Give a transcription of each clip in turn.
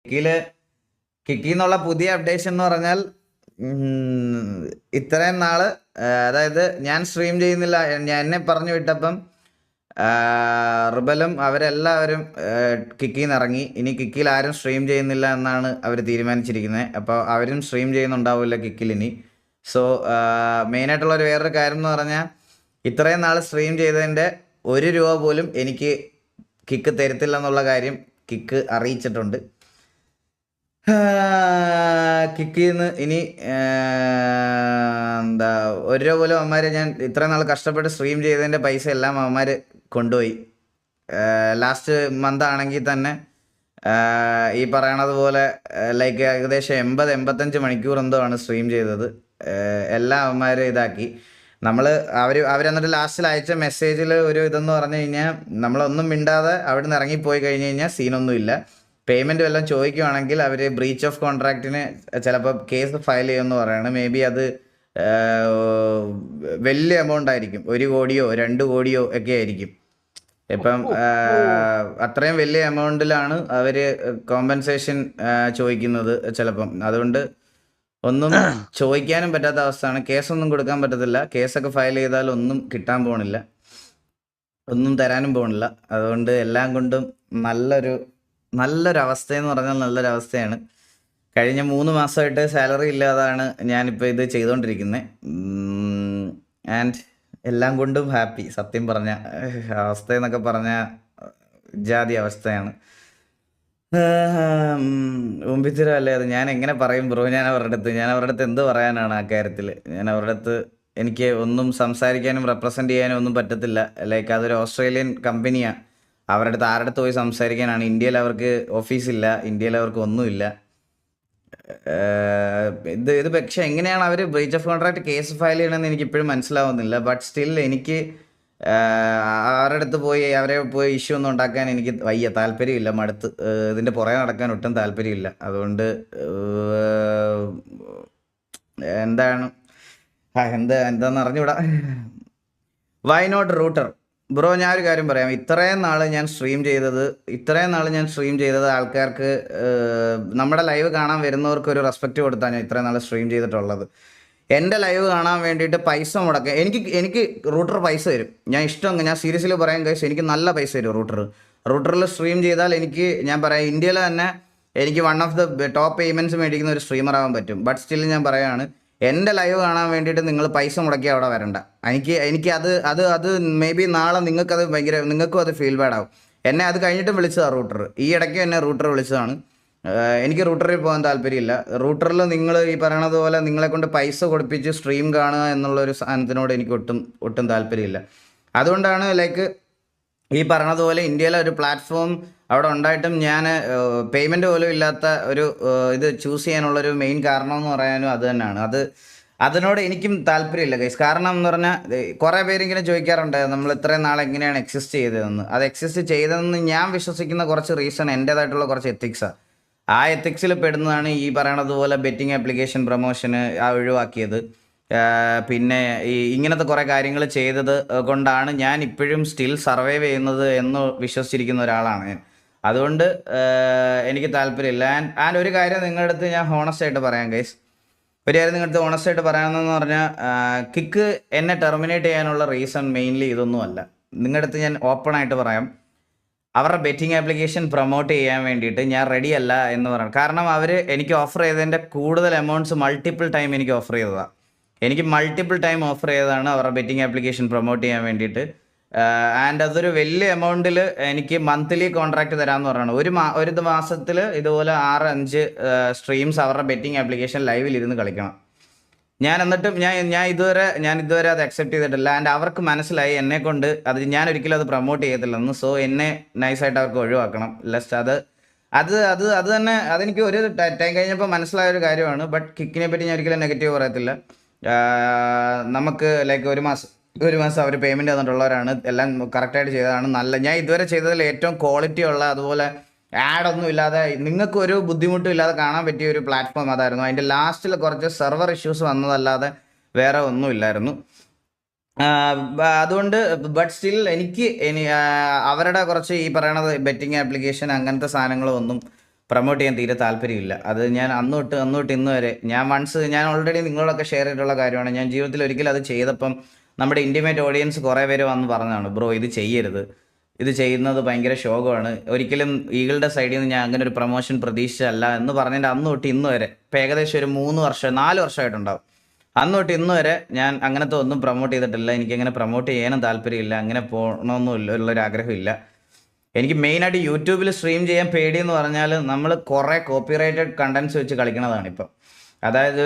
കിക്കിയില് കിക്കി എന്നുള്ള പുതിയ അപ്ഡേഷൻ എന്ന് പറഞ്ഞാൽ ഇത്രയും നാള് അതായത് ഞാൻ സ്ട്രീം ചെയ്യുന്നില്ല എന്നെ പറഞ്ഞു വിട്ടപ്പം റിബലും അവരെല്ലാവരും കിക്കിയിൽ നിന്ന് ഇറങ്ങി. ഇനി കിക്കിയിൽ ആരും സ്ട്രീം ചെയ്യുന്നില്ല എന്നാണ് അവർ തീരുമാനിച്ചിരിക്കുന്നത്. അപ്പോൾ അവരും സ്ട്രീം ചെയ്യുന്നുണ്ടാവില്ല കിക്കിൽ ഇനി. സോ മെയിനായിട്ടുള്ളൊരു വേറൊരു കാര്യം എന്ന് പറഞ്ഞാൽ ഇത്രയും നാൾ സ്ട്രീം ചെയ്തതിൻ്റെ ₹1 പോലും എനിക്ക് കിക്ക് തരത്തില്ല എന്നുള്ള കാര്യം കിക്ക് അറിയിച്ചിട്ടുണ്ട്. കിക്കിൽ നിന്ന് ഇനി എന്താ ₹1 പോലും അവന്മാർ ഞാൻ ഇത്രയും നാൾ കഷ്ടപ്പെട്ട് സ്ട്രീം ചെയ്തതിൻ്റെ പൈസ എല്ലാം അവന്മാർ കൊണ്ടുപോയി. ലാസ്റ്റ് മന്ത് ആണെങ്കിൽ തന്നെ ഈ പറയണത് പോലെ ലൈക്ക് ഏകദേശം 80-85 മണിക്കൂർ എന്തോ ആണ് സ്ട്രീം ചെയ്തത്. എല്ലാം അവന്മാർ ഇതാക്കി. അവരെന്നിട്ട് ലാസ്റ്റിൽ അയച്ച മെസ്സേജിൽ ഒരു ഇതെന്ന് പറഞ്ഞു കഴിഞ്ഞാൽ നമ്മളൊന്നും മിണ്ടാതെ അവിടെ നിന്ന് ഇറങ്ങിപ്പോയി കഴിഞ്ഞ് കഴിഞ്ഞാൽ സീനൊന്നുമില്ല. പേയ്മെൻറ്റ് വല്ലതും ചോദിക്കുവാണെങ്കിൽ അവർ ബ്രീച്ച് ഓഫ് കോൺട്രാക്റ്റിന് ചിലപ്പോൾ കേസ് ഫയൽ ചെയ്യുമെന്ന് പറയണം. മേ ബി അത് വലിയ എമൗണ്ട് ആയിരിക്കും. 1 കോടിയോ 2 കോടിയോ ഒക്കെ ആയിരിക്കും. ഇപ്പം അത്രയും വലിയ എമൗണ്ടിലാണ് അവർ കോമ്പൻസേഷൻ ചോദിക്കുന്നത് ചിലപ്പം. അതുകൊണ്ട് ഒന്നും ചോദിക്കാനും പറ്റാത്ത അവസ്ഥയാണ്. കേസൊന്നും കൊടുക്കാൻ പറ്റത്തില്ല. കേസൊക്കെ ഫയൽ ചെയ്താൽ ഒന്നും കിട്ടാൻ പോകണില്ല, ഒന്നും തരാനും പോകണില്ല. അതുകൊണ്ട് എല്ലാം കൊണ്ടും നല്ലൊരവസ്ഥയെന്ന് പറഞ്ഞാൽ നല്ലൊരവസ്ഥയാണ്. കഴിഞ്ഞ 3 മാസമായിട്ട് സാലറി ഇല്ലാതാണ് ഞാനിപ്പോൾ ഇത് ചെയ്തുകൊണ്ടിരിക്കുന്നത്. ആൻഡ് എല്ലാം കൊണ്ടും ഹാപ്പി. സത്യം പറഞ്ഞ അവസ്ഥയെന്നൊക്കെ പറഞ്ഞാൽ ജാതി അവസ്ഥയാണ്. മുമ്പിത്തിരല്ലേ അത്. ഞാൻ എങ്ങനെ പറയും ബ്രോ? ഞാൻ അവരുടെ അടുത്ത് എന്ത് പറയാനാണ് ആ കാര്യത്തിൽ? ഞാൻ അവരുടെ അടുത്ത് എനിക്ക് ഒന്നും സംസാരിക്കാനും റെപ്രസെൻ്റ് ചെയ്യാനും ഒന്നും പറ്റത്തില്ല. ലൈക്ക് അതൊരു ഓസ്ട്രേലിയൻ കമ്പനിയാണ്. അവരുടെ അടുത്ത് ആരുടെ അടുത്ത് പോയി സംസാരിക്കാനാണ്? ഇന്ത്യയിൽ അവർക്ക് ഓഫീസില്ല, ഇന്ത്യയിൽ അവർക്ക് ഒന്നുമില്ല. ഇത് പക്ഷെ എങ്ങനെയാണ് അവർ breach of contract case file ചെയ്യണമെന്ന് എനിക്ക് ഇപ്പോഴും മനസ്സിലാവുന്നില്ല. ബട്ട് സ്റ്റിൽ എനിക്ക് അവരുടെ അടുത്ത് അവരെ പോയി ഇഷ്യൂ ഒന്നും ഉണ്ടാക്കാൻ എനിക്ക് വയ്യ, താല്പര്യമില്ല, മടുത്ത്. ഇതിൻ്റെ പുറകെ നടക്കാൻ ഒട്ടും താല്പര്യമില്ല. അതുകൊണ്ട് എന്താണെന്ന് അറിഞ്ഞൂടാ. Why not router? ബ്രോ ഞാൻ ഒരു കാര്യം പറയാം. ഇത്രയും നാൾ ഞാൻ സ്ട്രീം ചെയ്തത് ആൾക്കാർക്ക് നമ്മുടെ ലൈവ് കാണാൻ വരുന്നവർക്ക് ഒരു റെസ്പെക്റ്റ് കൊടുത്താണ് ഞാൻ ഇത്രയും നാൾ സ്ട്രീം ചെയ്തിട്ടുള്ളത്. എൻ്റെ ലൈവ് കാണാൻ വേണ്ടിയിട്ട് പൈസ മുടക്കുക. എനിക്ക് റൂട്ടർ പൈസ തരും. ഞാൻ സീരിയസ്ലി പറയാൻ കഴിച്ച് എനിക്ക് നല്ല പൈസ തരും റൂട്ടറിൽ സ്ട്രീം ചെയ്താൽ. ഞാൻ പറയാം, ഇന്ത്യയിൽ തന്നെ എനിക്ക് one of the top payments മേടിക്കുന്ന ഒരു സ്ട്രീമർ ആവാൻ പറ്റും. ബട്ട് സ്റ്റിൽ ഞാൻ പറയുകയാണ്, എൻ്റെ ലൈവ് കാണാൻ വേണ്ടിയിട്ട് നിങ്ങൾ പൈസ മുടക്കി അവിടെ വരണ്ട. എനിക്ക് അത് മേ ബി നാളെ നിങ്ങൾക്കും അത് ഫീൽ ബാഡ് ആവും. എന്നെ അത് കഴിഞ്ഞിട്ട് വിളിച്ചതാണ് റൂട്ടർ. ഈ ഇടയ്ക്ക് എന്നെ റൂട്ടർ വിളിച്ചതാണ്. എനിക്ക് റൂട്ടറിൽ പോകാൻ താല്പര്യമില്ല. റൂട്ടറിൽ നിങ്ങൾ ഈ പറയണത് പോലെ നിങ്ങളെ കൊണ്ട് പൈസ കൊടുപ്പിച്ച് സ്ട്രീം കാണുക എന്നുള്ളൊരു സാധനത്തിനോട് എനിക്ക് ഒട്ടും താല്പര്യമില്ല. അതുകൊണ്ടാണ് ലൈക്ക് ഈ പറഞ്ഞതുപോലെ ഇന്ത്യയിലെ ഒരു പ്ലാറ്റ്ഫോം അവിടെ ഉണ്ടായിട്ടും ഞാൻ പേയ്മെൻറ്റ് പോലും ഇല്ലാത്ത ഒരു ഇത് ചൂസ് ചെയ്യാനുള്ളൊരു മെയിൻ കാരണം എന്ന് പറയാനും അത് തന്നെയാണ്. അതിനോട് എനിക്കും താല്പര്യമില്ല ഗൈസ്. കാരണം എന്ന് പറഞ്ഞാൽ കുറേ പേരിങ്ങനെ ചോദിക്കാറുണ്ട് നമ്മൾ ഇത്രയും നാൾ എങ്ങനെയാണ് എക്സിസ്റ്റ് ചെയ്തതെന്ന്. അത് എക്സിസ്റ്റ് ചെയ്തതെന്ന് ഞാൻ വിശ്വസിക്കുന്ന കുറച്ച് റീസൺ എൻ്റേതായിട്ടുള്ള കുറച്ച് എത്തിക്സാണ്. ആ എത്തിക്സിൽ പെടുന്നതാണ് ഈ പറയണത് പോലെ ബെറ്റിംഗ് ആപ്ലിക്കേഷൻ പ്രൊമോഷന് ഒഴിവാക്കിയത്. പിന്നെ ഇങ്ങനത്തെ കുറേ കാര്യങ്ങൾ ചെയ്തത് കൊണ്ടാണ് ഞാൻ ഇപ്പോഴും സ്റ്റിൽ സർവൈവ് ചെയ്യുന്നത് എന്ന് വിശ്വസിച്ചിരിക്കുന്ന ഒരാളാണ് ഞാൻ. അതുകൊണ്ട് എനിക്ക് താല്പര്യമില്ല. ആൻഡ് ഒരു കാര്യം നിങ്ങളുടെ അടുത്ത് ഞാൻ ഹോണസ്റ്റായിട്ട് പറയാം ഗൈസ്. ഒരു കാര്യം നിങ്ങളുടെ അടുത്ത് ഹോണസ്റ്റായിട്ട് പറയാമെന്ന് പറഞ്ഞാൽ, കിക്ക് എന്നെ ടെർമിനേറ്റ് ചെയ്യാനുള്ള റീസൺ മെയിൻലി ഇതൊന്നുമല്ല. നിങ്ങളുടെ അടുത്ത് ഞാൻ ഓപ്പണായിട്ട് പറയാം, അവരുടെ ബെറ്റിംഗ് ആപ്ലിക്കേഷൻ പ്രൊമോട്ട് ചെയ്യാൻ വേണ്ടിയിട്ട് ഞാൻ റെഡി അല്ല എന്ന് പറയാം. കാരണം അവർ എനിക്ക് ഓഫർ ചെയ്തതിൻ്റെ കൂടുതൽ എമൗണ്ട്സ് മൾട്ടിപ്പിൾ ടൈം എനിക്ക് ഓഫർ ചെയ്തതാണ്. അവരുടെ ബെറ്റിംഗ് ആപ്ലിക്കേഷൻ പ്രൊമോട്ട് ചെയ്യാൻ വേണ്ടിയിട്ട്. ആൻഡ് അതൊരു വലിയ എമൗണ്ടിൽ എനിക്ക് മന്ത്ലി കോൺട്രാക്ട് തരാമെന്ന് പറയുന്നത്. ഒരു മാസത്തിൽ ഇതുപോലെ 6-5 സ്ട്രീംസ് അവരുടെ ബെറ്റിംഗ് ആപ്ലിക്കേഷൻ ലൈവിൽ ഇരുന്ന് കളിക്കണം. എന്നിട്ടും ഞാൻ ഇതുവരെ അത് അക്സെപ്റ്റ് ചെയ്തിട്ടില്ല. ആൻഡ് അവർക്ക് മനസ്സിലായി എന്നെ കൊണ്ട് ഞാൻ ഒരിക്കലും അത് പ്രൊമോട്ട് ചെയ്യത്തില്ലെന്ന്. സോ എന്നെ നൈസായിട്ട് അവർക്ക് ഒഴിവാക്കണം. ലെസ്റ്റ് അത് തന്നെ അതെനിക്ക് ഒരു ടൈം കഴിഞ്ഞപ്പോൾ മനസ്സിലായ ഒരു കാര്യമാണ്. ബട്ട് കിക്കിനെ പറ്റി ഞാൻ ഒരിക്കലും നെഗറ്റീവ് പറയത്തില്ല. നമുക്ക് ലൈക്ക് ഒരു മാസം അവർ പേയ്മെൻറ്റ് തന്നിട്ടുള്ളവരാണ്. എല്ലാം കറക്റ്റായിട്ട് ചെയ്തതാണ്. ഞാൻ ഇതുവരെ ചെയ്തതിൽ ഏറ്റവും ക്വാളിറ്റി ഉള്ള, അതുപോലെ ആഡൊന്നും ഇല്ലാതെ നിങ്ങൾക്ക് ഒരു ബുദ്ധിമുട്ടും ഇല്ലാതെ കാണാൻ പറ്റിയ ഒരു പ്ലാറ്റ്ഫോം അതായിരുന്നു. അതിൻ്റെ ലാസ്റ്റിൽ കുറച്ച് സെർവർ ഇഷ്യൂസ് വന്നതല്ലാതെ വേറെ ഒന്നുമില്ലായിരുന്നു. അതുകൊണ്ട് ബട്ട് സ്റ്റിൽ എനിക്ക് അവരുടെ കുറച്ച് ഈ പറയണത് ബെറ്റിംഗ് ആപ്ലിക്കേഷൻ അങ്ങനത്തെ സാധനങ്ങളൊന്നും പ്രൊമോട്ട് ചെയ്യാൻ തീരെ താല്പര്യമില്ല. അത് ഞാൻ അന്ന് തൊട്ട് ഇന്ന് വരെ ഞാൻ ഓൾറെഡി നിങ്ങളോടൊക്കെ ഷെയർ ചെയ്തിട്ടുള്ള കാര്യമാണ്. ഞാൻ ജീവിതത്തിൽ ഒരിക്കലും അത് ചെയ്തപ്പം നമ്മുടെ ഇൻറ്റിമേറ്റ് ഓഡിയൻസ് കുറേ പേര് വന്ന് പറഞ്ഞതാണ്, ബ്രോ ഇത് ചെയ്യരുത്, ഇത് ചെയ്യുന്നത് ഭയങ്കര ശോകമാണ്, ഒരിക്കലും ഈഗിളുടെ സൈഡിൽ നിന്ന് ഞാൻ അങ്ങനെ ഒരു പ്രൊമോഷൻ പ്രതീക്ഷിച്ചല്ല എന്ന് പറഞ്ഞതിൻ്റെ അന്ന് തൊട്ട് ഇന്ന് വരെ ഇപ്പം ഏകദേശം ഒരു 3 വർഷം 4 വർഷമായിട്ടുണ്ടാവും. അന്ന് തൊട്ട് ഇന്ന് വരെ ഞാൻ അങ്ങനത്തെ ഒന്നും പ്രൊമോട്ട് ചെയ്തിട്ടില്ല. എനിക്കങ്ങനെ പ്രൊമോട്ട് ചെയ്യാനും താല്പര്യമില്ല, അങ്ങനെ പോകണമെന്നും ഉള്ളൊരു ആഗ്രഹമില്ല. എനിക്ക് മെയിനായിട്ട് യൂട്യൂബിൽ സ്ട്രീം ചെയ്യാൻ പേടിയെന്ന് പറഞ്ഞാൽ നമ്മൾ കുറേ കോപ്പിറൈറ്റഡ് കണ്ടൻസ് വെച്ച് കളിക്കണതാണ് ഇപ്പം. അതായത്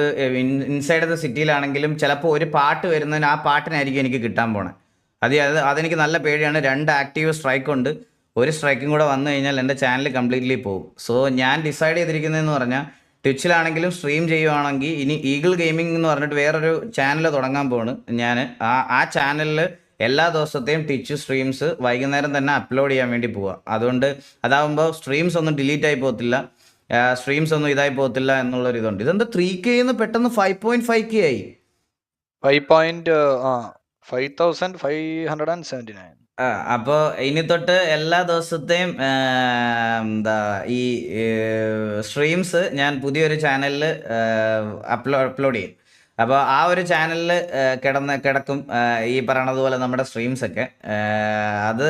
ഇൻസൈഡ് ദ സിറ്റിയിലാണെങ്കിലും ചിലപ്പോൾ ഒരു പാട്ട് വരുന്നതിന് ആ പാട്ടിനായിരിക്കും എനിക്ക് കിട്ടാൻ പോണേ. അതെനിക്ക് നല്ല പേടിയാണ്. 2 ആക്റ്റീവ് സ്ട്രൈക്ക് ഉണ്ട്. ഒരു സ്ട്രൈക്കും കൂടെ വന്നു കഴിഞ്ഞാൽ എൻ്റെ ചാനൽ കംപ്ലീറ്റ്ലി പോകും. സോ ഞാൻ ഡിസൈഡ് ചെയ്തിരിക്കുന്നതെന്ന് പറഞ്ഞാൽ ട്വിച്ചിലാണെങ്കിലും സ്ട്രീം ചെയ്യുവാണെങ്കിൽ ഇനി ഈഗിൾ ഗെയിമിംഗ് എന്ന് പറഞ്ഞിട്ട് വേറൊരു ചാനൽ തുടങ്ങാൻ പോണ് ഞാൻ. ആ ചാനലിൽ എല്ലാ ദിവസത്തെയും ട്വിച്ച് സ്ട്രീംസ് വൈകുന്നേരം തന്നെ അപ്ലോഡ് ചെയ്യാൻ വേണ്ടി പോവുക. അതുകൊണ്ട് അതാകുമ്പോൾ സ്ട്രീംസ് ഒന്നും ഡിലീറ്റ് ആയി പോകത്തില്ല, സ്ട്രീംസ് ഒന്നും ഇതായി പോകത്തില്ല എന്നുള്ളൊരു ഇതുണ്ട്. ഇതെന്താ 3K പെട്ടെന്ന് 5.5K ആയി? 5,579. അപ്പോൾ ഇനി തൊട്ട് എല്ലാ ദിവസത്തെയും എന്താ ഈ സ്ട്രീംസ് ഞാൻ പുതിയൊരു ചാനലിൽ അപ്ലോഡ് ചെയ്യും. അപ്പോൾ ആ ഒരു ചാനലിൽ കിടക്കും ഈ പറയണതുപോലെ നമ്മുടെ സ്ട്രീംസൊക്കെ. അത്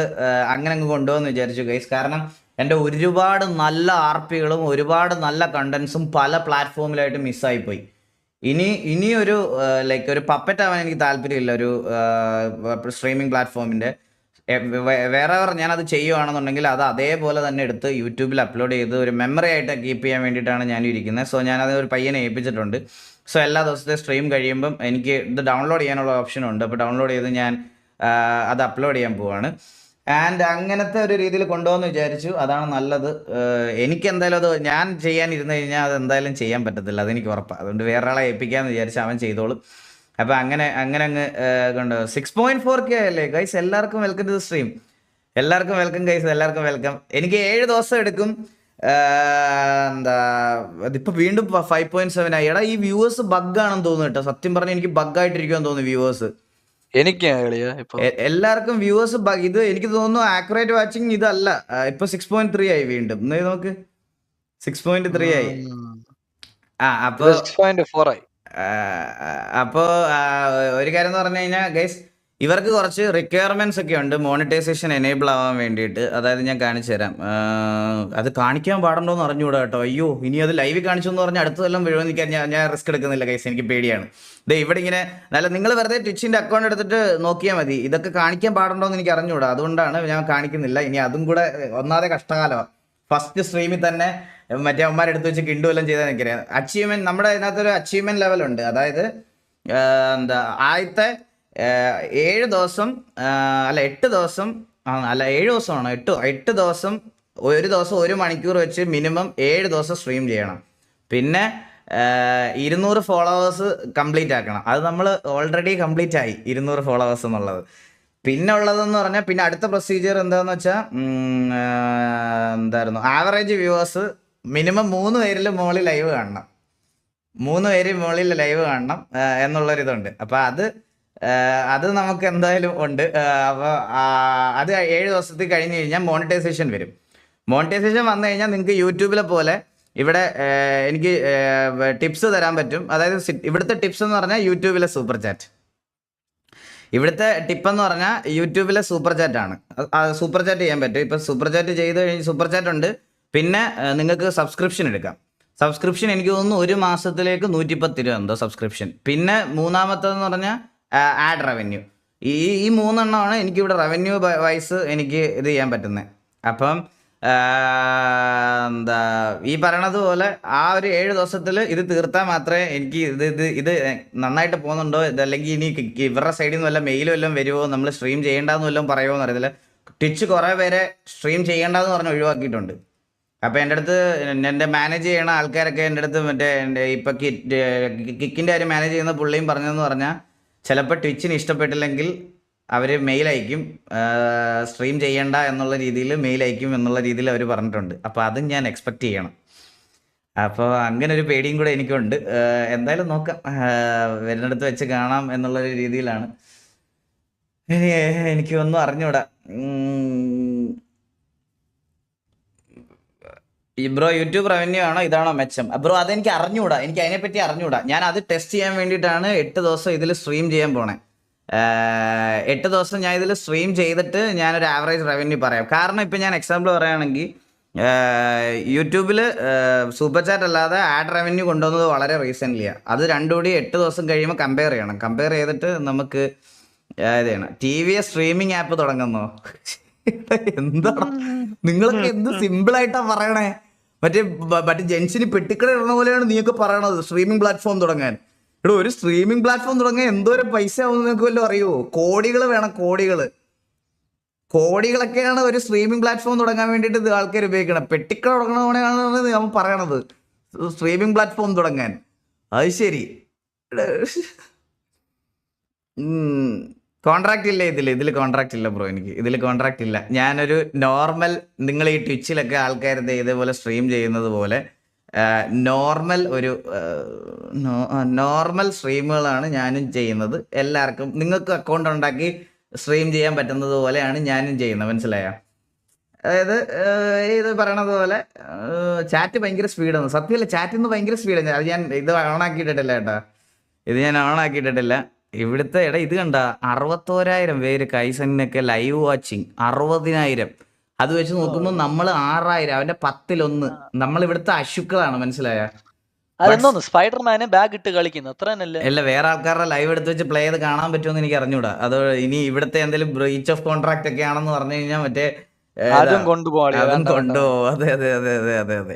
അങ്ങനെ അങ്ങ് കൊണ്ടുപോകുമെന്ന് വിചാരിച്ചു ഗൈസ്. കാരണം എൻ്റെ ഒരുപാട് നല്ല RPകളും ഒരുപാട് നല്ല കണ്ടൻസും പല പ്ലാറ്റ്ഫോമിലായിട്ട് മിസ്സായിപ്പോയി. ഇനിയൊരു ലൈക്ക് ഒരു പപ്പറ്റ് ആവാൻ എനിക്ക് താല്പര്യമില്ല ഒരു സ്ട്രീമിംഗ് പ്ലാറ്റ്ഫോമിൻ്റെ. വേറെ ഞാനത് ചെയ്യുവാണെന്നുണ്ടെങ്കിൽ അത് അതേപോലെ തന്നെ എടുത്ത് യൂട്യൂബിൽ അപ്ലോഡ് ചെയ്ത് ഒരു മെമ്മറി ആയിട്ട് കീപ്പ് ചെയ്യാൻ വേണ്ടിയിട്ടാണ് ഞാൻ ഇരിക്കുന്നത്. സോ ഞാനത് ഒരു പയ്യനെ ഏൽപ്പിച്ചിട്ടുണ്ട്. സോ എല്ലാ ദിവസത്തെ സ്ട്രീം കഴിയുമ്പം എനിക്ക് ഇത് ഡൗൺലോഡ് ചെയ്യാനുള്ള ഓപ്ഷനുണ്ട്. അപ്പോൾ ഡൗൺലോഡ് ചെയ്ത് ഞാൻ അത് അപ്ലോഡ് ചെയ്യാൻ പോവാണ്. ആൻഡ് അങ്ങനത്തെ ഒരു രീതിയിൽ കൊണ്ടുപോകുമെന്ന് വിചാരിച്ചു. അതാണ് നല്ലത്. എനിക്ക് എന്തായാലും അത് ഞാൻ ചെയ്യാനിരുന്നു കഴിഞ്ഞാൽ അത് എന്തായാലും ചെയ്യാൻ പറ്റത്തില്ല, അതെനിക്ക് ഉറപ്പാണ്. അതുകൊണ്ട് വേറെ ആളെ ഏൽപ്പിക്കാമെന്ന് വിചാരിച്ച് അവൻ ചെയ്തോളും. അപ്പോൾ അങ്ങനെ അങ്ങ് കൊണ്ട് 6.4K അല്ലേ ഗൈസ്? എല്ലാവർക്കും വെൽക്കം ടു ദ സ്ട്രീം. എല്ലാവർക്കും വെൽക്കം ഗൈസ്, എല്ലാവർക്കും വെൽക്കം. എനിക്ക് 7 ദിവസം എടുക്കും. എന്താ ഇതിപ്പോൾ വീണ്ടും 5.7 ആയി. എടാ ഈ വ്യൂവേഴ്സ് ബഗ്ഗാണെന്ന് തോന്നുന്നു കേട്ടോ. സത്യം പറഞ്ഞാൽ എനിക്ക് ബഗ്ഗായിട്ടിരിക്കുമെന്ന് തോന്നുന്നു വ്യൂവേഴ്സ്. എല്ലാവർക്കും വ്യൂവേഴ്സ് ബഗ്. ഇത് എനിക്ക് തോന്നുന്നു ആക്യുറേറ്റ് വാച്ചിങ് ഇതല്ല. ഇപ്പൊ 6.3 ആയി വീണ്ടും. നോക്ക് 6.3 ആയി. അപ്പൊ 6.4 ആയി. അപ്പോൾ ഒരു കാര്യം എന്ന് പറഞ്ഞു കഴിഞ്ഞാൽ ഗൈസ്, ഇവർക്ക് കുറച്ച് റിക്വയർമെന്റ്സ് ഒക്കെ ഉണ്ട് മോണിറ്റൈസേഷൻ എനേബിൾ ആവാൻ വേണ്ടിയിട്ട്. അതായത് ഞാൻ കാണിച്ചു തരാം. അത് കാണിക്കാൻ പാടുണ്ടോന്ന് അറിഞ്ഞുകൂടാ കേട്ടോ. അയ്യോ, ഇനി അത് ലൈവിൽ കാണിച്ചു എന്ന് പറഞ്ഞാൽ അടുത്തതെല്ലാം വീഴുമെന്ന് ഞാൻ റിസ്ക് എടുക്കുന്നില്ല ഗൈസ്, എനിക്ക് പേടിയാണ്. ഇവിടെ ഇങ്ങനെ നിങ്ങൾ വെറുതെ ട്വിച്ചിന്റെ അക്കൗണ്ട് എടുത്തിട്ട് നോക്കിയാൽ മതി. ഇതൊക്കെ കാണിക്കാൻ പാടുണ്ടോന്ന് എനിക്ക് അറിഞ്ഞുകൂടാ, അതുകൊണ്ടാണ് ഞാൻ കാണിക്കുന്നില്ല. ഇനി അതും കൂടെ ഒന്നാതെ കഷ്ടകാലമാണ്. ഫസ്റ്റ് സ്ട്രീമിൽ തന്നെ മറ്റേ അമ്മമാരെടുത്ത് വെച്ച് കിണ്ടുവെല്ലാം ചെയ്താൽ എനിക്കറിയാം. അച്ചീവ്മെന്റ് നമ്മുടെ ഇതിനകത്തൊരു അച്ചീവ്മെന്റ് ലെവലുണ്ട്. അതായത് എന്താ ആദ്യത്തെ 7 ദിവസം അല്ല 8 ദിവസം അല്ല 7 ദിവസമാണോ 8 ദിവസം, ഒരു ദിവസം 1 മണിക്കൂർ വെച്ച് മിനിമം 7 ദിവസം സ്ട്രീം ചെയ്യണം. പിന്നെ 200 ഫോളോവേഴ്സ് കംപ്ലീറ്റ് ആക്കണം. അത് നമ്മൾ ഓൾറെഡി കംപ്ലീറ്റ് ആയി 200 ഫോളോവേഴ്സ് എന്നുള്ളത്. പിന്നെ ഉള്ളതെന്ന് പറഞ്ഞാൽ പിന്നെ അടുത്ത പ്രൊസീജിയർ എന്താണെന്ന് വെച്ചാൽ എന്തായിരുന്നു, ആവറേജ് വ്യൂവേഴ്സ് മിനിമം 3 പേരിൽ മുകളിൽ ലൈവ് കാണണം. 3 പേര് മുകളിൽ ലൈവ് കാണണം എന്നുള്ളൊരിതുണ്ട്. അപ്പം അത് നമുക്ക് എന്തായാലും ഉണ്ട്. അപ്പോൾ അത് 7 ദിവസത്തിൽ കഴിഞ്ഞ് കഴിഞ്ഞാൽ മോണിറ്റൈസേഷൻ വരും. മോണിറ്റൈസേഷൻ വന്നു കഴിഞ്ഞാൽ നിങ്ങൾക്ക് യൂട്യൂബിലെ പോലെ ഇവിടെ എനിക്ക് ടിപ്സ് തരാൻ പറ്റും. അതായത് ഇവിടുത്തെ ടിപ്സ് എന്ന് പറഞ്ഞാൽ യൂട്യൂബിലെ സൂപ്പർ ചാറ്റ്. ഇവിടുത്തെ ടിപ്പെന്ന് പറഞ്ഞാൽ യൂട്യൂബിലെ സൂപ്പർ ചാറ്റാണ്. സൂപ്പർ ചാറ്റ് ചെയ്യാൻ പറ്റും. ഇപ്പം സൂപ്പർ ചാറ്റ് ചെയ്ത് കഴിഞ്ഞ് സൂപ്പർ ചാറ്റ് ഉണ്ട്. പിന്നെ നിങ്ങൾക്ക് സബ്സ്ക്രിപ്ഷൻ എടുക്കാം. സബ്സ്ക്രിപ്ഷൻ എനിക്ക് തോന്നുന്നു 1 മാസത്തിലേക്ക് 110 രൂപ എന്തോ സബ്സ്ക്രിപ്ഷൻ. പിന്നെ മൂന്നാമത്തേന്ന് പറഞ്ഞാൽ ആഡ് റവന്യൂ. ഈ 3 എണ്ണമാണ് എനിക്കിവിടെ റവന്യൂ വൈസ് എനിക്ക് ഇത് ചെയ്യാൻ പറ്റുന്നത്. അപ്പം എന്താ ഈ പറയണത് പോലെ ആ ഒരു 7 ദിവസത്തിൽ ഇത് തീർത്താൽ മാത്രമേ എനിക്ക് ഇത് നന്നായിട്ട് പോകുന്നുണ്ടോ, ഇതല്ലെങ്കിൽ ഇനി ഇവരുടെ സൈഡിൽ നിന്ന് വല്ല മെയിലും എല്ലാം വരുമോ, നമ്മൾ സ്ട്രീം ചെയ്യേണ്ടെന്ന് വല്ലതും പറയുമോ എന്ന് അറിയത്തില്ല. ട്വിച്ച് കുറേ പേരെ സ്ട്രീം ചെയ്യേണ്ടെന്ന് പറഞ്ഞ് ഒഴിവാക്കിയിട്ടുണ്ട്. അപ്പോൾ എൻ്റെ അടുത്ത് എൻ്റെ മാനേജ് ചെയ്യണ ആൾക്കാരൊക്കെ എൻ്റെ അടുത്ത് മറ്റേ ഇപ്പം കിക്കിൻ്റെ കാര്യം മാനേജ് ചെയ്യുന്ന പുള്ളിയും പറഞ്ഞതെന്ന് പറഞ്ഞാൽ ചിലപ്പോൾ ട്വിച്ചിന് ഇഷ്ടപ്പെട്ടില്ലെങ്കിൽ അവർ മെയിൽ അയക്കും, സ്ട്രീം ചെയ്യണ്ട എന്നുള്ള രീതിയിൽ മെയിൽ അയക്കും എന്നുള്ള രീതിയിൽ അവർ പറഞ്ഞിട്ടുണ്ട്. അപ്പോൾ അതും ഞാൻ എക്സ്പെക്റ്റ് ചെയ്യണം. അപ്പോൾ അങ്ങനെ ഒരു പേടിയും കൂടെ എനിക്കുണ്ട്. എന്തായാലും നോക്കാം, വരുന്നിടത്ത് വെച്ച് കാണാം എന്നുള്ളൊരു രീതിയിലാണ്. എനിക്കൊന്നും അറിഞ്ഞൂടാ. ഈ ബ്രോ യൂട്യൂബ് റവന്യൂ ആണോ ഇതാണോ മെച്ചം? ബ്രോ അതെനിക്ക് അറിഞ്ഞൂടാ, എനിക്ക് അതിനെപ്പറ്റി അറിഞ്ഞൂടാ. ഞാൻ അത് ടെസ്റ്റ് ചെയ്യാൻ വേണ്ടിയിട്ടാണ് 8 ദിവസം ഇതിൽ സ്ട്രീം ചെയ്യാൻ പോണേ. 8 ദിവസം ഞാൻ ഇതിൽ സ്ട്രീം ചെയ്തിട്ട് ഞാനൊരു ആവറേജ് റവന്യൂ പറയാം. കാരണം ഇപ്പം ഞാൻ എക്സാമ്പിൾ പറയുകയാണെങ്കിൽ യൂട്യൂബിൽ സൂപ്പർ ചാറ്റ് അല്ലാതെ ആഡ് റവന്യൂ കൊണ്ടുവന്നത് വളരെ റീസെൻ്റ്ലിയാണ്. അത് രണ്ടും കൂടി 8 ദിവസം കഴിയുമ്പോൾ കമ്പയർ ചെയ്യണം. കമ്പയർ ചെയ്തിട്ട് നമുക്ക് ഇത് ചെയ്യണം. ടി വി സ്ട്രീമിംഗ് ആപ്പ് തുടങ്ങുന്നോ? എന്താണ് നിങ്ങളൊക്കെ എന്ത് സിമ്പിളായിട്ടാ പറയണേ? മറ്റേ ജെൻസിന് പെട്ടിക്കട ഇടുന്ന പോലെയാണ് നീയൊക്കെ പറയണത് സ്ട്രീമിംഗ് പ്ലാറ്റ്ഫോം തുടങ്ങാൻ. ഇവിടെ ഒരു സ്ട്രീമിംഗ് പ്ലാറ്റ്ഫോം തുടങ്ങാൻ എന്തോരം പൈസ ആവുമെന്ന് നിങ്ങൾക്ക് വല്ലതും അറിയുമോ? കോടികൾ വേണം, കോടികളൊക്കെയാണ് ഒരു സ്ട്രീമിംഗ് പ്ലാറ്റ്ഫോം തുടങ്ങാൻ വേണ്ടിയിട്ട് ഇത് ആൾക്കാർ ഉപയോഗിക്കണം. പെട്ടിക്കട തുടങ്ങണമെന്നാണ് ഞാൻ പറയണത് സ്ട്രീമിംഗ് പ്ലാറ്റ്ഫോം തുടങ്ങാൻ. അത് ശരി, കോൺട്രാക്ട് ഇല്ല ഇതിൽ കോൺട്രാക്ട് ഇല്ല ബ്രോ. എനിക്ക് ഇതിൽ കോൺട്രാക്ട് ഇല്ല. ഞാനൊരു നോർമൽ, നിങ്ങൾ ഈ ട്വിച്ചിലൊക്കെ ആൾക്കാർ ഇതേപോലെ സ്ട്രീം ചെയ്യുന്നത് പോലെ നോർമൽ സ്ട്രീമുകളാണ് ഞാനും ചെയ്യുന്നത്. എല്ലാവർക്കും നിങ്ങൾക്ക് അക്കൗണ്ട് ഉണ്ടാക്കി സ്ട്രീം ചെയ്യാൻ പറ്റുന്നത് പോലെയാണ് ഞാനും ചെയ്യുന്നത്, മനസ്സിലായോ? അതായത് ഇത് പറയണത് പോലെ ചാറ്റ് ഭയങ്കര സ്പീഡാണ്. സത്യമല്ല, ചാറ്റിൽ നിന്ന് ഭയങ്കര സ്പീഡാണ്. അത് ഞാൻ ഇത് ഓണാക്കിയിട്ടിട്ടില്ല കേട്ടോ, ഇത് ഞാൻ ഓണാക്കിയിട്ടിട്ടില്ല. ഇവിടുത്തെ ഇത് കണ്ട 61,000 പേര് കൈസനൊക്കെ ലൈവ് വാച്ചിങ്, 60,000. അത് വെച്ച് നോക്കുമ്പോൾ നമ്മൾ 6,000, അവന്റെ 10-1. നമ്മൾ ഇവിടുത്തെ അശുക്കളാണ്, മനസ്സിലായ? അതെന്തോന്ന് സ്പൈഡർമാന് ബാഗ് ഇട്ട് കളിക്കുന്നു അത്ര തന്നെയല്ലേ? അല്ല, വേറെ ആൾക്കാരുടെ ലൈവ് എടുത്ത് വെച്ച് പ്ലേ ചെയ്ത് കാണാൻ പറ്റുമെന്ന് എനിക്ക് അറിഞ്ഞൂടാ. അത് ഇനി ഇവിടുത്തെ എന്തെങ്കിലും ബ്രീച്ച് ഓഫ് കോൺട്രാക്ട് ഒക്കെ ആണെന്ന് പറഞ്ഞു കഴിഞ്ഞാൽ മറ്റേ അതും കൊണ്ടുപോകാം. അതും കൊണ്ടുപോകും. അതെ.